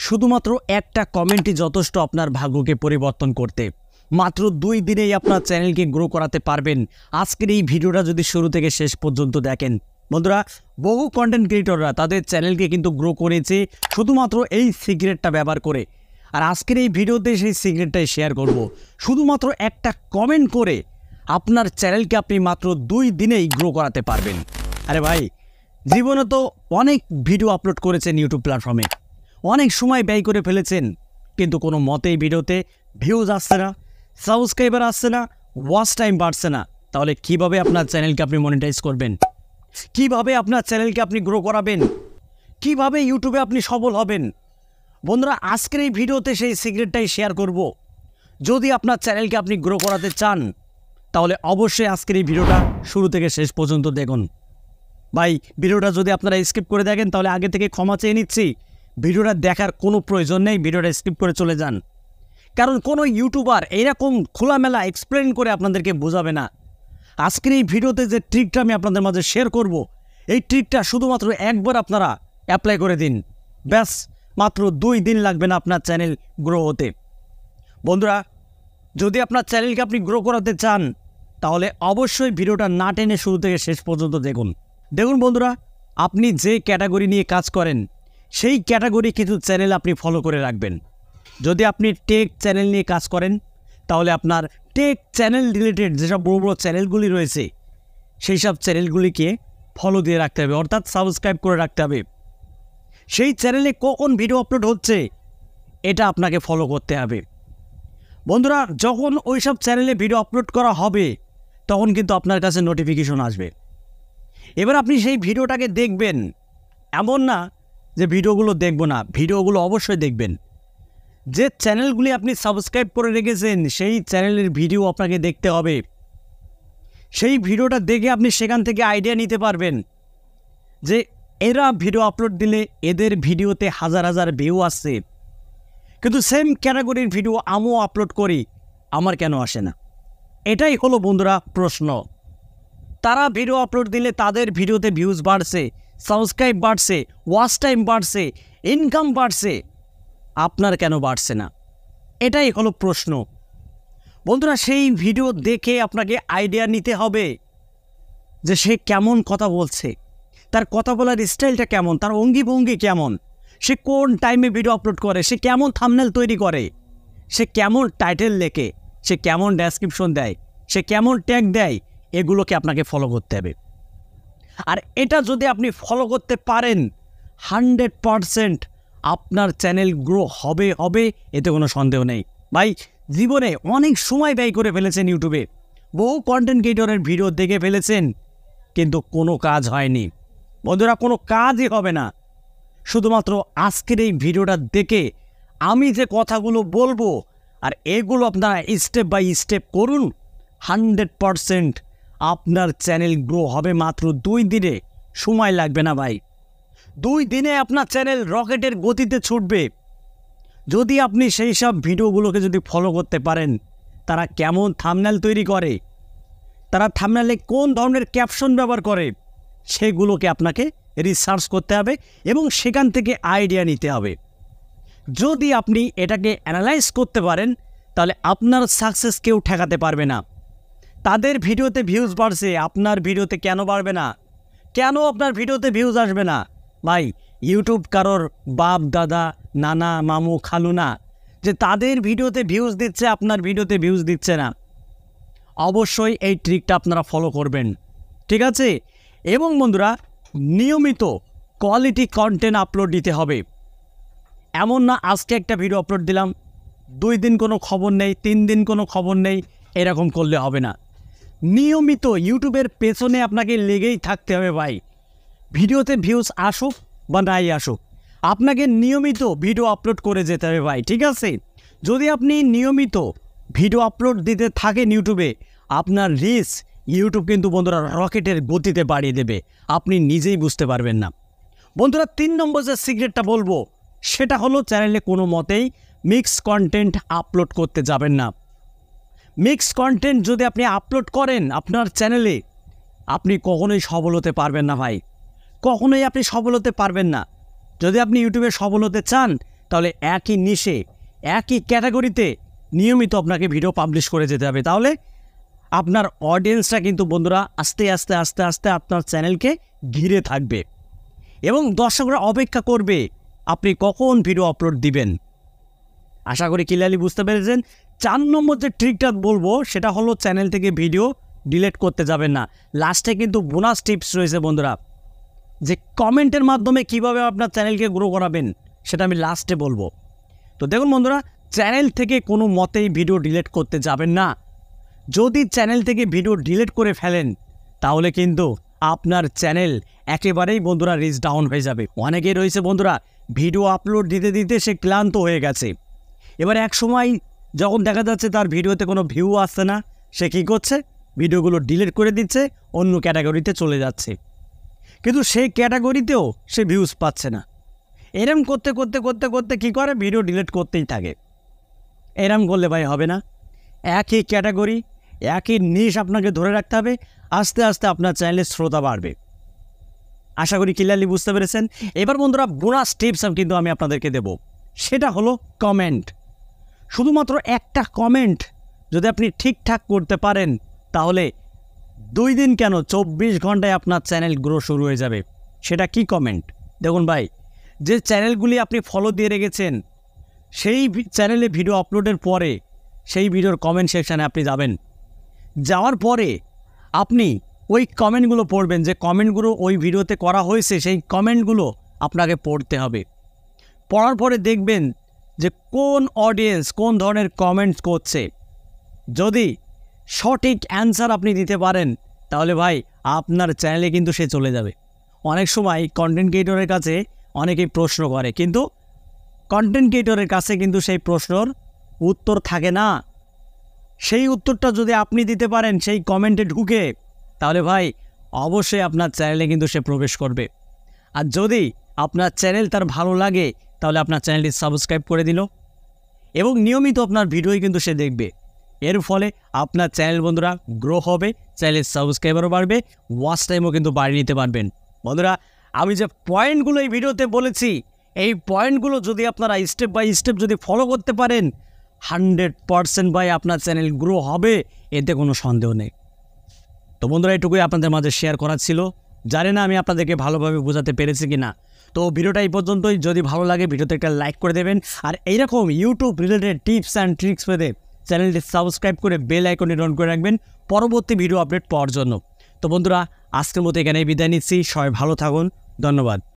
শুধুমাত্র একটা কমেন্টই যথেষ্ট আপনার ভাগ্যকে পরিবর্তন করতে। মাত্র 2 দিনেই আপনার চ্যানেলকে গ্রো করাতে পারবেন। আজকের এই ভিডিওটা যদি শুরু থেকে শেষ পর্যন্ত দেখেন, বন্ধুরা, বহু কন্টেন্ট ক্রিয়েটররা তাদের চ্যানেলকে কিন্তু গ্রো করেছে শুধুমাত্র এই সিক্রেটটা ব্যবহার করে। আর আজকের এই ভিডিওতে সেই সিক্রেটটাই শেয়ার করব। শুধুমাত্র একটা কমেন্ট করে আপনার চ্যানেলকে আপনি মাত্র 2 দিনেই গ্রো করাতে পারবেন। আরে ভাই, জীবনে তো অনেক ভিডিও আপলোড করেছেন ইউটিউব প্ল্যাটফর্মে, অনেক সময় ব্যয় করে ফেলেছেন, কিন্তু কোনো মতেই ভিডিওতে ভিউজ আসছে না, সাবস্ক্রাইবার আসছে না, ওয়াচ টাইম বাড়ছে না। তাহলে কিভাবে আপনার চ্যানেলকে আপনি মনিটাইজ করবেন? কিভাবে আপনার চ্যানেলকে আপনি গ্রো করাবেন? কিভাবে ইউটিউবে আপনি সফল হবেন? বন্ধুরা, আজকের এই ভিডিওতে সেই সিক্রেটটাই শেয়ার করব। যদি আপনার চ্যানেলকে আপনি গ্রো করাতে চান, তাহলে অবশ্যই আজকের এই ভিডিওটা শুরু থেকে শেষ পর্যন্ত দেখুন। ভাই, ভিডিওটা যদি আপনারা স্কিপ করে দেখেন তাহলে আগে থেকে ক্ষমা চেয়ে নিচ্ছি। ভিডিওটা দেখার কোনো প্রয়োজন নেই, ভিডিওটা স্কিপ করে চলে যান। কারণ কোনো ইউটিউবার এইরকম খোলামেলা এক্সপ্লেন করে আপনাদেরকে বোঝাবে না। আজকের এই ভিডিওতে যে ট্রিকটা আমি আপনাদের মাঝে শেয়ার করব, এই ট্রিকটা শুধুমাত্র একবার আপনারা অ্যাপ্লাই করে দিন, ব্যাস মাত্র 2 দিন লাগবে না আপনার চ্যানেল গ্রো হতে। বন্ধুরা, যদি আপনার চ্যানেলকে আপনি গ্রো করাতে চান, তাহলে অবশ্যই ভিডিওটা না টেনে শুরু থেকে শেষ পর্যন্ত দেখুন। দেখুন বন্ধুরা, আপনি যে ক্যাটাগরি নিয়ে কাজ করেন, সেই ক্যাটাগরি কিছু চ্যানেল আপনি ফলো করে রাখবেন। যদি আপনি টেক চ্যানেল নিয়ে কাজ করেন, তাহলে আপনার টেক চ্যানেল রিলেটেড যেসব বড় বড় চ্যানেলগুলি রয়েছে, সেই সব চ্যানেলগুলিকে ফলো দিয়ে রাখতে হবে, অর্থাৎ সাবস্ক্রাইব করে রাখতে হবে। সেই চ্যানেলে কখন ভিডিও আপলোড হচ্ছে, এটা আপনাকে ফলো করতে হবে। বন্ধুরা, যখন ওই সব চ্যানেলে ভিডিও আপলোড করা হবে, তখন কিন্তু আপনার কাছে নোটিফিকেশন আসবে। এবার আপনি সেই ভিডিওটাকে দেখবেন। এমন না যে ভিডিওগুলো দেখব না, ভিডিওগুলো অবশ্যই দেখবেন। যে চ্যানেলগুলি আপনি সাবস্ক্রাইব করে রেখেছেন, সেই চ্যানেলের ভিডিও আপনাকে দেখতে হবে। সেই ভিডিওটা দেখে আপনি সেখান থেকে আইডিয়া নিতে পারবেন যে এরা ভিডিও আপলোড দিলে এদের ভিডিওতে হাজার হাজার ভিউ আসছে, কিন্তু সেম ক্যাটাগরির ভিডিও আমিও আপলোড করি, আমার কেন আসে না? এটাই হলো বন্ধুরা প্রশ্ন। তারা ভিডিও আপলোড দিলে তাদের ভিডিওতে ভিউজ বাড়ছে, সাবস্ক্রাইব বাড়ছে, ওয়াচ টাইম বাড়ছে, ইনকাম বাড়ছে, আপনার কেন বাড়ছে না? এটাই হলো প্রশ্ন। বন্ধুরা, সেই ভিডিও দেখে আপনাকে আইডিয়া নিতে হবে যে সে কেমন কথা বলছে, তার কথা বলার স্টাইলটা কেমন, তার অঙ্গি ভঙ্গি কেমন, সে কোন টাইমে ভিডিও আপলোড করে, সে কেমন থাম্বনেল তৈরি করে, সে কেমন টাইটেল লেখে, সে কেমন ডেসক্রিপশন দেয়, সে কেমন ট্যাগ দেয়, এগুলোকে আপনাকে ফলো করতে হবে। আর এটা যদি আপনি ফলো করতে পারেন, 100% আপনার চ্যানেল গ্রো হবে, এতে কোনো সন্দেহ নেই। ভাই, জীবনে অনেক সময় ব্যয় করে ফেলেছেন ইউটিউবে, বহু কন্টেন্ট ক্রিয়েটরের ভিডিও দেখে ফেলেছেন, কিন্তু কোনো কাজ হয়নি। বন্ধুরা, কোনো কাজই হবে না। শুধুমাত্র আজকের এই ভিডিওটা দেখে আমি যে কথাগুলো বলবো, আর এগুলো আপনারা স্টেপ বাই স্টেপ করুন, 100% আপনার চ্যানেল গ্রো হবে মাত্র 2 দিনে। সময় লাগবে না ভাই, 2 দিনে আপনার চ্যানেল রকেটের গতিতে ছুটবে। যদি আপনি সেই সব ভিডিওগুলোকে যদি ফলো করতে পারেন, তারা কেমন থাম্বনেল তৈরি করে, তারা থাম্বনেলে কোন ধরনের ক্যাপশন ব্যবহার করে, সেগুলোকে আপনাকে রিসার্চ করতে হবে এবং সেখান থেকে আইডিয়া নিতে হবে। যদি আপনি এটাকে অ্যানালাইজ করতে পারেন, তাহলে আপনার সাকসেস কেউ ঠেকাতে পারবে না। তাদের ভিডিওতে ভিউজ বাড়ছে, আপনার ভিডিওতে কেন বাড়বে না? কেন আপনার ভিডিওতে ভিউজ আসবে না? ভাই, ইউটিউব কারোর বাপ দাদা নানা মামু খালু না যে তাদের ভিডিওতে ভিউজ দিচ্ছে, আপনার ভিডিওতে ভিউজ দিচ্ছে না। অবশ্যই এই ট্রিকটা আপনারা ফলো করবেন, ঠিক আছে? এবং বন্ধুরা, নিয়মিত কোয়ালিটি কন্টেন্ট আপলোড দিতে হবে। এমন না আজকে একটা ভিডিও আপলোড দিলাম, 2 দিন কোনো খবর নেই, 3 দিন কোনো খবর নেই, এরকম করলে হবে না। নিয়মিত ইউটিউবের পেছনে আপনাকে লেগেই থাকতে হবে ভাই। ভিডিওতে ভিউজ আসুক বা নাই আসুক, আপনাকে নিয়মিত ভিডিও আপলোড করে যেতে হবে ভাই, ঠিক আছে? যদি আপনি নিয়মিত ভিডিও আপলোড দিতে থাকেন ইউটিউবে, আপনার রিচ ইউটিউব কিন্তু বন্ধুরা রকেটের গতিতে বাড়িয়ে দেবে, আপনি নিজেই বুঝতে পারবেন না। বন্ধুরা, 3 নম্বর যে সিক্রেটটা বলবো, সেটা হলো চ্যানেলে কোনো মতেই মিক্স কন্টেন্ট আপলোড করতে যাবেন না। মিক্স কন্টেন্ট যদি আপনি আপলোড করেন আপনার চ্যানেলে, আপনি কখনোই সফল হতে পারবেন না ভাই, কখনোই আপনি সফল হতে পারবেন না। যদি আপনি ইউটিউবে সফল হতে চান, তাহলে একই নিশে একই ক্যাটাগরিতে নিয়মিত আপনাকে ভিডিও পাবলিশ করে যেতে হবে। তাহলে আপনার অডিয়েন্সরা কিন্তু বন্ধুরা আস্তে আস্তে আস্তে আস্তে আপনার চ্যানেলকে ঘিরে থাকবে এবং দর্শকরা অপেক্ষা করবে আপনি কখন ভিডিও আপলোড দিবেন। আশা করি ক্লিয়ারলি বুঝতে পেরেছেন। 4 নম্বর যে ট্রিকটা বলবো সেটা হলো চ্যানেল থেকে ভিডিও ডিলিট করতে যাবেন না। লাস্টে কিন্তু বোনাস টিপস রয়েছে বন্ধুরা, যে কমেন্টের মাধ্যমে কিভাবে আপনার চ্যানেলকে গ্রো করাবেন সেটা আমি লাস্টে বলবো। তো দেখুন বন্ধুরা, চ্যানেল থেকে কোনো মতেই ভিডিও ডিলিট করতে যাবেন না। যদি চ্যানেল থেকে ভিডিও ডিলিট করে ফেলেন তাহলে কিন্তু আপনার চ্যানেল একেবারেই বন্ধুরা রিচ ডাউন হয়ে যাবে। অনেকেই রয়েছে বন্ধুরা ভিডিও আপলোড দিতে দিতে সে ক্লান্ত হয়ে গেছে। এবার এক সময় যখন দেখা যাচ্ছে তার ভিডিওতে কোনো ভিউ আসছে না, সে কী করছে, ভিডিওগুলো ডিলিট করে দিচ্ছে, অন্য ক্যাটাগরিতে চলে যাচ্ছে, কিন্তু সেই ক্যাটাগরিতেও সে ভিউজ পাচ্ছে না। এরম করতে করতে করতে করতে কী করে, ভিডিও ডিলিট করতেই থাকে। এরম করলে ভাই হবে না। একই ক্যাটাগরি একই নিশ আপনাকে ধরে রাখতে হবে, আস্তে আস্তে আপনার চ্যানেলের শ্রোতা বাড়বে। আশা করি ক্লিয়ারলি বুঝতে পেরেছেন। এবার বন্ধুরা বোনাস টিপস কিন্তু আমি আপনাদেরকে দেব, সেটা হলো কমেন্ট। শুধুমাত্র একটা কমেন্ট যদি আপনি ঠিকঠাক করতে পারেন তাহলে 2 দিন কেন 24 ঘন্টায় আপনার চ্যানেল গ্রো শুরু হয়ে যাবে। সেটা কি কমেন্ট? দেখুন ভাই, যে চ্যানেলগুলি আপনি ফলো দিয়ে রেখেছেন সেই চ্যানেলে ভিডিও আপলোডের পরে সেই ভিডিওর কমেন্ট সেকশানে আপনি যাবেন। যাওয়ার পরে আপনি ওই কমেন্টগুলো পড়বেন, যে কমেন্টগুলো ওই ভিডিওতে করা হয়েছে সেই কমেন্টগুলো আপনাকে পড়তে হবে। পড়ার পরে দেখবেন যে কোন অডিয়েন্স কোন ধরনের কমেন্টস করছে। যদি সঠিক অ্যান্সার আপনি দিতে পারেন তাহলে ভাই আপনার চ্যানেলে কিন্তু সে চলে যাবে। অনেক সময় কন্টেন্ট ক্রিয়েটরের কাছে অনেকেই প্রশ্ন করে, কিন্তু কন্টেন্ট ক্রিয়েটরের কাছে কিন্তু সেই প্রশ্নর উত্তর থাকে না। সেই উত্তরটা যদি আপনি দিতে পারেন সেই কমেন্টে ঢুকে, তাহলে ভাই অবশ্যই আপনার চ্যানেলে কিন্তু সে প্রবেশ করবে। আর যদি আপনার চ্যানেল তার ভালো লাগে তাহলে আপনার চ্যানেলটি সাবস্ক্রাইব করে দিল এবং নিয়মিত আপনার ভিডিওই কিন্তু সে দেখবে। এর ফলে আপনার চ্যানেল বন্ধুরা গ্রো হবে, চ্যানেলের সাবস্ক্রাইবারও বাড়বে, ওয়াচ টাইমও কিন্তু বাড়িয়ে নিতে পারবেন। বন্ধুরা আমি যে পয়েন্টগুলো এই ভিডিওতে বলেছি, এই পয়েন্টগুলো যদি আপনারা স্টেপ বাই স্টেপ যদি ফলো করতে পারেন 100% ভাই আপনার চ্যানেল গ্রো হবে, এতে কোনো সন্দেহ নেই। তো বন্ধুরা এটুকুই আপনাদের মাঝে শেয়ার করার ছিল। জানি না আমি আপনাদেরকে ভালোভাবে বোঝাতে পেরেছি কি না। তো ভিডিওটা এই পর্যন্তই। যদি ভালো লাগে ভিডিওতে একটা লাইক করে দেবেন, আর এইরকম YouTube related tips and tricks পেতে চ্যানেলটি সাবস্ক্রাইব করে বেল আইকনটি অন করে রাখবেন পরবর্তী ভিডিও আপডেট পাওয়ার জন্য। তো বন্ধুরা আজকের মতো এখানেই বিদায় নিচ্ছি। সবাই ভালো থাকুন, ধন্যবাদ।